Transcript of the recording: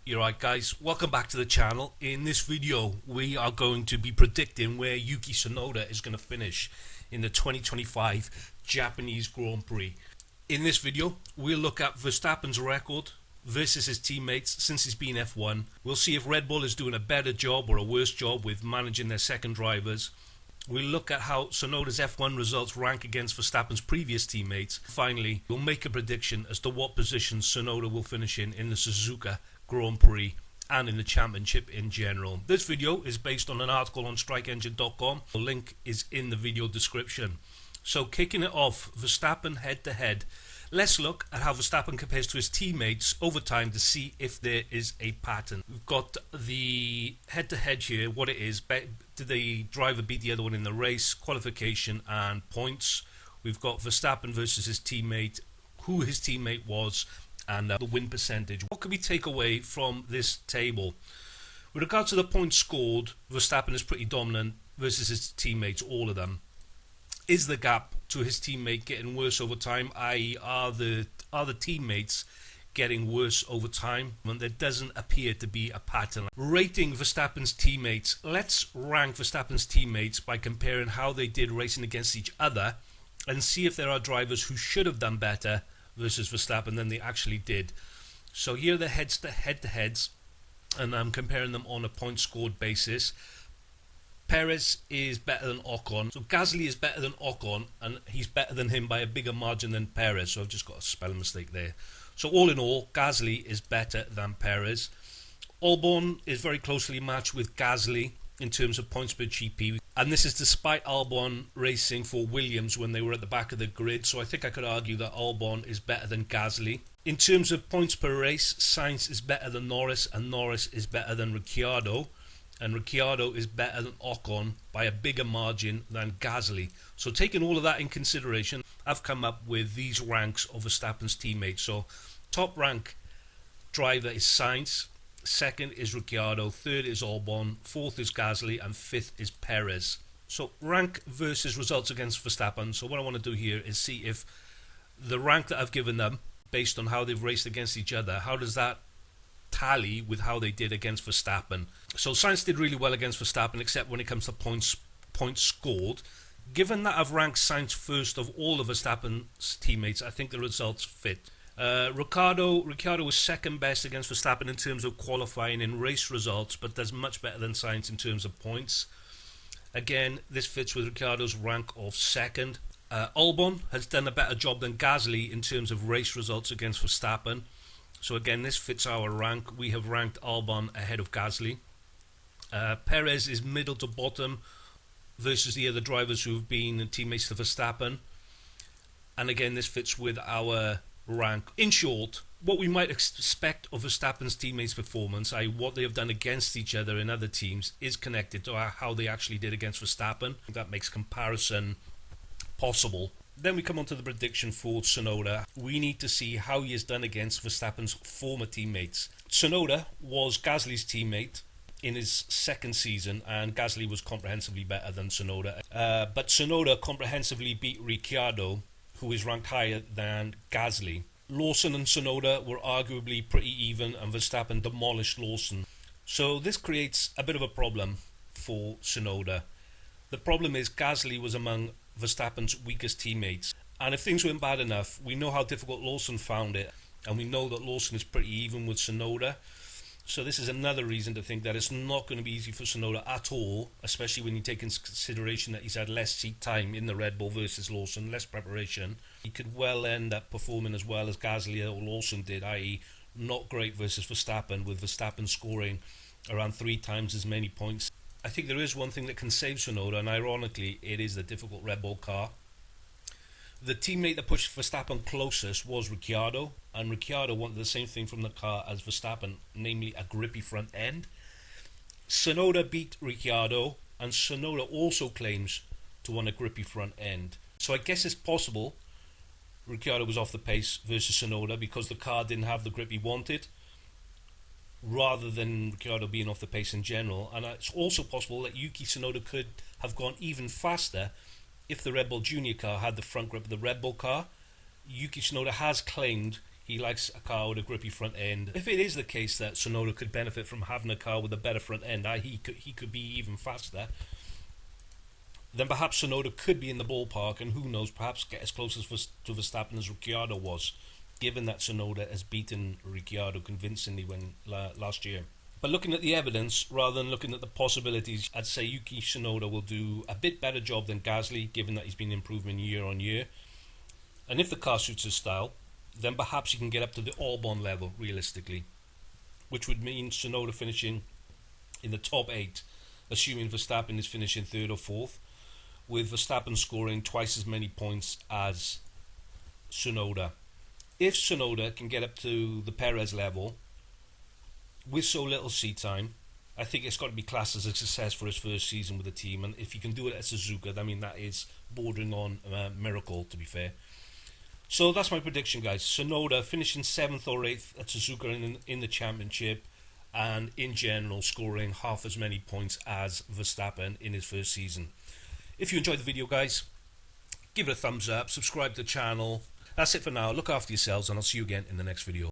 You're right, guys, welcome back to the channel. In this video we are going to be predicting where Yuki Tsunoda is going to finish in the 2025 Japanese Grand Prix. In this video we'll look at Verstappen's record versus his teammates since he's been F1. We'll see if Red Bull is doing a better job or a worse job with managing their second drivers. We'll look at how Tsunoda's F1 results rank against Verstappen's previous teammates. Finally, we'll make a prediction as to what position Tsunoda will finish in the Suzuka Grand Prix and in the championship in general. This video is based on an article on strikeengine.com. The link is in the video description. So kicking it off, Verstappen head to head. Let's look at how Verstappen compares to his teammates over time to see if there is a pattern. We've got the head to head here, what it is. Did the driver beat the other one in the race, qualification and points? We've got Verstappen versus his teammate, who his teammate was, and the win percentage. What can we take away from this table? With regards to the points scored, Verstappen is pretty dominant versus his teammates, all of them. Is the gap to his teammate getting worse over time, i.e. are the teammates getting worse over time? And there doesn't appear to be a pattern. Rating Verstappen's teammates. Let's rank Verstappen's teammates by comparing how they did racing against each other and see if there are drivers who should have done better versus Verstappen than they actually did. So here are the head-to-heads, and I'm comparing them on a point scored basis. Perez is better than Ocon. So Gasly is better than Ocon, and he's better than him by a bigger margin than Perez. So I've just got a spelling mistake there. So all in all, Gasly is better than Perez. Albon is very closely matched with Gasly in terms of points per GP. And this is despite Albon racing for Williams when they were at the back of the grid. So I think I could argue that Albon is better than Gasly. In terms of points per race, Sainz is better than Norris, and Norris is better than Ricciardo. And Ricciardo is better than Ocon by a bigger margin than Gasly. So taking all of that in consideration, I've come up with these ranks of Verstappen's teammates. So top rank driver is Sainz, second is Ricciardo, third is Albon, fourth is Gasly, and fifth is Perez. So rank versus results against Verstappen. So what I want to do here is see if the rank that I've given them, based on how they've raced against each other, how does that tally with how they did against Verstappen. So Sainz did really well against Verstappen, except when it comes to points scored. Given that I've ranked Sainz first of all of Verstappen's teammates, I think the results fit. Ricciardo was second best against Verstappen in terms of qualifying in race results, but does much better than Sainz in terms of points. Again, this fits with Ricciardo's rank of second. Albon has done a better job than Gasly in terms of race results against Verstappen. So again, this fits our rank. We have ranked Albon ahead of Gasly. Perez is middle to bottom versus the other drivers who have been teammates to Verstappen. And again, this fits with our rank. In short, what we might expect of Verstappen's teammates' performance, i.e. what they have done against each other in other teams, is connected to how they actually did against Verstappen. That makes comparison possible. Then we come on to the prediction for Tsunoda. We need to see how he has done against Verstappen's former teammates. Tsunoda was Gasly's teammate in his second season, and Gasly was comprehensively better than Tsunoda. But Tsunoda comprehensively beat Ricciardo, who is ranked higher than Gasly. Lawson and Tsunoda were arguably pretty even, and Verstappen demolished Lawson. So this creates a bit of a problem for Tsunoda. The problem is Gasly was among Verstappen's weakest teammates, and if things weren't bad enough, we know how difficult Lawson found it, and we know that Lawson is pretty even with Tsunoda. So this is another reason to think that it's not going to be easy for Tsunoda at all, especially when you take into consideration that he's had less seat time in the Red Bull versus Lawson, less preparation. He could well end up performing as well as Gasly or Lawson did, i.e. not great versus Verstappen, with Verstappen scoring around 3 times as many points. I think there is one thing that can save Tsunoda, and ironically, it is the difficult Red Bull car. The teammate that pushed Verstappen closest was Ricciardo, and Ricciardo wanted the same thing from the car as Verstappen, namely a grippy front end. Tsunoda beat Ricciardo, and Tsunoda also claims to want a grippy front end. So I guess it's possible Ricciardo was off the pace versus Tsunoda because the car didn't have the grip he wanted, rather than Ricciardo being off the pace in general. And it's also possible that Yuki Tsunoda could have gone even faster if the Red Bull Junior car had the front grip of the Red Bull car. Yuki Tsunoda has claimed He likes a car with a grippy front end. If it is the case that Tsunoda could benefit from having a car with a better front end, he could be even faster, then perhaps Tsunoda could be in the ballpark, and who knows, perhaps get as close to Verstappen as Ricciardo was, given that Tsunoda has beaten Ricciardo convincingly last year. But looking at the evidence, rather than looking at the possibilities, I'd say Yuki Tsunoda will do a bit better job than Gasly, given that he's been improving year on year. And if the car suits his style, then perhaps he can get up to the Albon level, realistically, which would mean Tsunoda finishing in the top 8, assuming Verstappen is finishing 3rd or 4th, with Verstappen scoring twice as many points as Tsunoda. If Tsunoda can get up to the Perez level with so little seat time, I think it's got to be classed as a success for his first season with the team. And if he can do it at Suzuka, I mean, that is bordering on a miracle, to be fair. So that's my prediction, guys. Tsunoda finishing 7th or 8th at Suzuka in the championship, and in general scoring half as many points as Verstappen in his first season. If you enjoyed the video, guys, give it a thumbs up, subscribe to the channel. That's it for now. Look after yourselves, and I'll see you again in the next video.